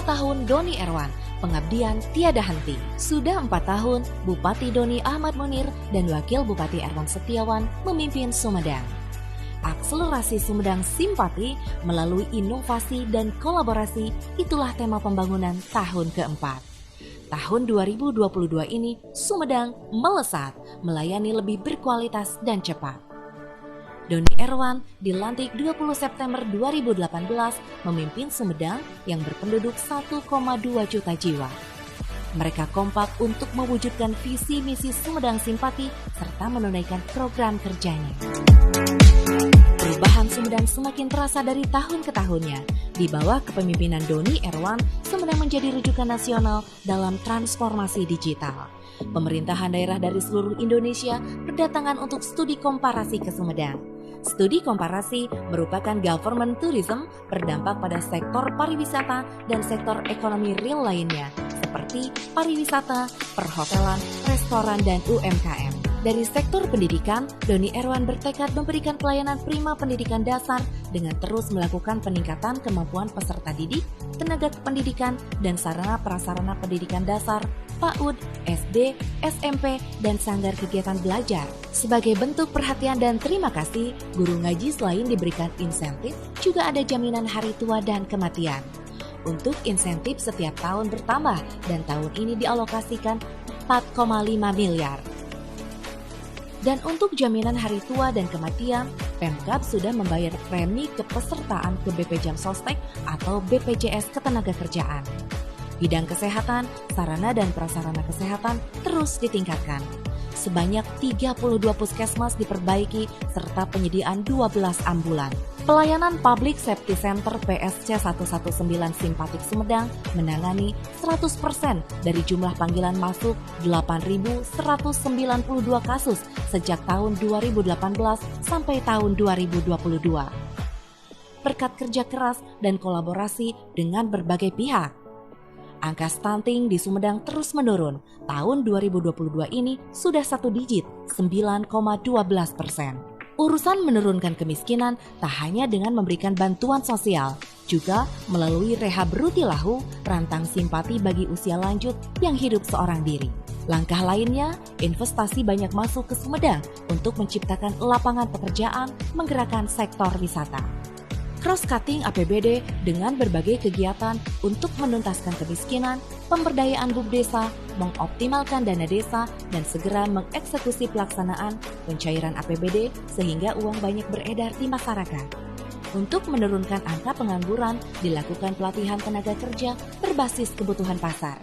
4 tahun Doni Erwan, pengabdian tiada henti. Sudah 4 tahun, Bupati Doni Ahmad Munir dan Wakil Bupati Erwan Setiawan memimpin Sumedang. Akselerasi Sumedang Simpati melalui inovasi dan kolaborasi, itulah tema pembangunan tahun keempat. Tahun 2022 ini, Sumedang melesat, melayani lebih berkualitas dan cepat. Doni Erwan dilantik 20 September 2018 memimpin Sumedang yang berpenduduk 1,2 juta jiwa. Mereka kompak untuk mewujudkan visi misi Sumedang Simpati serta menunaikan program kerjanya. Perubahan Sumedang semakin terasa dari tahun ke tahunnya. Di bawah kepemimpinan Doni Erwan, Sumedang menjadi rujukan nasional dalam transformasi digital. Pemerintahan daerah dari seluruh Indonesia berdatangan untuk studi komparasi ke Sumedang. Studi komparasi merupakan government tourism berdampak pada sektor pariwisata dan sektor ekonomi real lainnya, seperti pariwisata, perhotelan, restoran, dan UMKM. Dari sektor pendidikan, Doni Erwan bertekad memberikan pelayanan prima pendidikan dasar dengan terus melakukan peningkatan kemampuan peserta didik, tenaga pendidikan, dan sarana prasarana pendidikan dasar, PAUD, SD, SMP, dan sanggar kegiatan belajar. Sebagai bentuk perhatian dan terima kasih, guru ngaji selain diberikan insentif, juga ada jaminan hari tua dan kematian. Untuk insentif setiap tahun bertambah dan tahun ini dialokasikan 4,5 miliar. Dan untuk jaminan hari tua dan kematian, Pemkab sudah membayar premi kepesertaan ke BP Jam Sostek atau BPJS Ketenagakerjaan. Bidang kesehatan, sarana dan prasarana kesehatan terus ditingkatkan. Sebanyak 32 puskesmas diperbaiki serta penyediaan 12 ambulan. Pelayanan Public Safety Center PSC 119 Simpatik Sumedang menangani 100% dari jumlah panggilan masuk 8.192 kasus sejak tahun 2018 sampai tahun 2022. Berkat kerja keras dan kolaborasi dengan berbagai pihak, angka stunting di Sumedang terus menurun. Tahun 2022 ini sudah 1 digit, 9,12%. Urusan menurunkan kemiskinan tak hanya dengan memberikan bantuan sosial, juga melalui rehab rutilahu, rantang simpati bagi usia lanjut yang hidup seorang diri. Langkah lainnya, investasi banyak masuk ke Sumedang untuk menciptakan lapangan pekerjaan, menggerakkan sektor wisata. Cross-cutting APBD dengan berbagai kegiatan untuk menuntaskan kemiskinan, pemberdayaan BUMDesa, mengoptimalkan dana desa, dan segera mengeksekusi pelaksanaan pencairan APBD sehingga uang banyak beredar di masyarakat. Untuk menurunkan angka pengangguran, dilakukan pelatihan tenaga kerja berbasis kebutuhan pasar.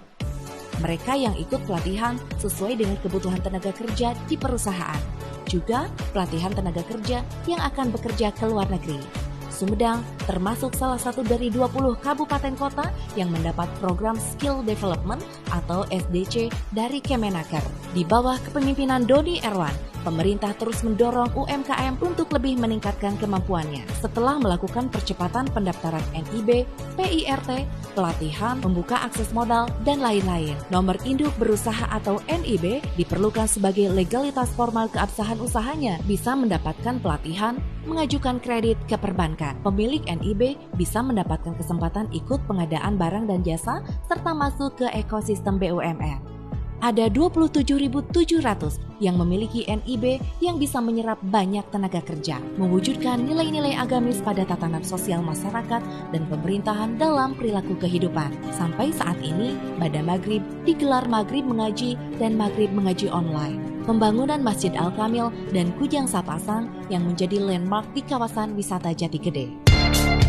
Mereka yang ikut pelatihan sesuai dengan kebutuhan tenaga kerja di perusahaan. Juga pelatihan tenaga kerja yang akan bekerja ke luar negeri. Sumedang termasuk salah satu dari 20 kabupaten kota yang mendapat program Skill Development atau SDC dari Kemenaker. Di bawah kepemimpinan Doni Erwan, pemerintah terus mendorong UMKM untuk lebih meningkatkan kemampuannya. Setelah melakukan percepatan pendaftaran NIB, PIRT, pelatihan, membuka akses modal, dan lain-lain. Nomor induk berusaha atau NIB diperlukan sebagai legalitas formal keabsahan usahanya, bisa mendapatkan pelatihan, mengajukan kredit ke perbankan. Pemilik NIB bisa mendapatkan kesempatan ikut pengadaan barang dan jasa serta masuk ke ekosistem BUMN. Ada 27.700 yang memiliki NIB yang bisa menyerap banyak tenaga kerja, mewujudkan nilai-nilai agamis pada tatanan sosial masyarakat dan pemerintahan dalam perilaku kehidupan. Sampai saat ini, pada Maghrib digelar Maghrib Mengaji dan Maghrib Mengaji online. Pembangunan Masjid Al-Kamil dan Kujang Sapasang yang menjadi landmark di kawasan wisata Jati Gede.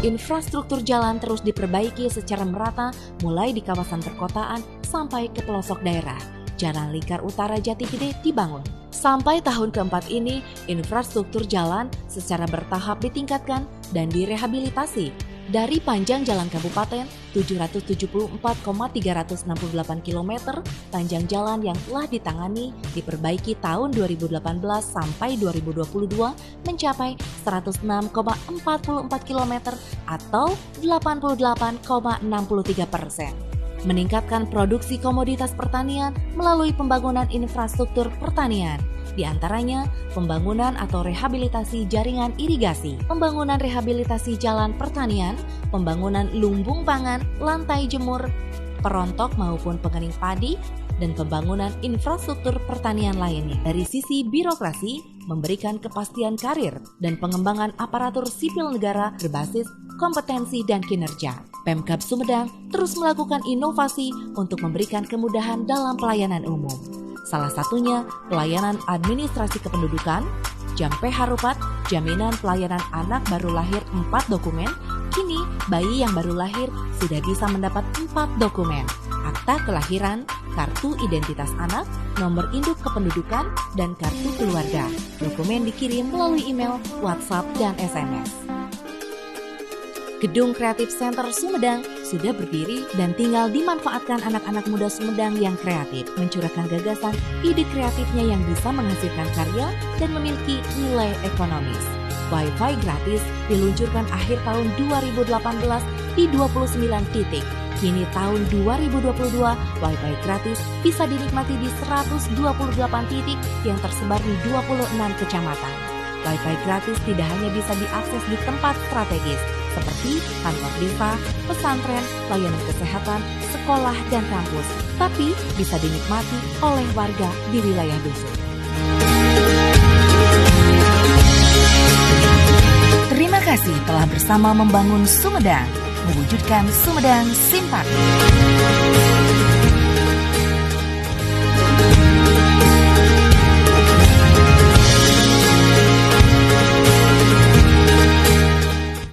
Infrastruktur jalan terus diperbaiki secara merata mulai di kawasan perkotaan sampai ke pelosok daerah. Jalan Lingkar Utara Jati Gede dibangun. Sampai tahun keempat ini, infrastruktur jalan secara bertahap ditingkatkan dan direhabilitasi. Dari panjang jalan kabupaten 774,368 km, panjang jalan yang telah ditangani diperbaiki tahun 2018 sampai 2022 mencapai 106,44 km atau 88,63%. Meningkatkan produksi komoditas pertanian melalui pembangunan infrastruktur pertanian, di antaranya pembangunan atau rehabilitasi jaringan irigasi, pembangunan rehabilitasi jalan pertanian, pembangunan lumbung pangan, lantai jemur, perontok maupun pengening padi, dan pembangunan infrastruktur pertanian lainnya. Dari sisi birokrasi, memberikan kepastian karir dan pengembangan aparatur sipil negara berbasis kompetensi dan kinerja. Pemkab Sumedang terus melakukan inovasi untuk memberikan kemudahan dalam pelayanan umum. Salah satunya pelayanan administrasi kependudukan, Jampe Harupat, jaminan pelayanan anak baru lahir 4 dokumen. Kini bayi yang baru lahir sudah bisa mendapat 4 dokumen, akta kelahiran, kartu identitas anak, nomor induk kependudukan, dan kartu keluarga. Dokumen dikirim melalui email, WhatsApp, dan SMS. Gedung Kreatif Center Sumedang sudah berdiri dan tinggal dimanfaatkan anak-anak muda Sumedang yang kreatif, mencurahkan gagasan, ide kreatifnya yang bisa menghasilkan karya dan memiliki nilai ekonomis. Wi-Fi gratis diluncurkan akhir tahun 2018 di 29 titik. Kini tahun 2022, Wi-Fi gratis bisa dinikmati di 128 titik yang tersebar di 26 kecamatan. Wi-Fi gratis tidak hanya bisa diakses di tempat strategis, seperti kantor desa, pesantren, layanan kesehatan, sekolah, dan kampus, tapi bisa dinikmati oleh warga di wilayah dusun. Terima kasih telah bersama membangun Sumedang, mewujudkan Sumedang Simpati.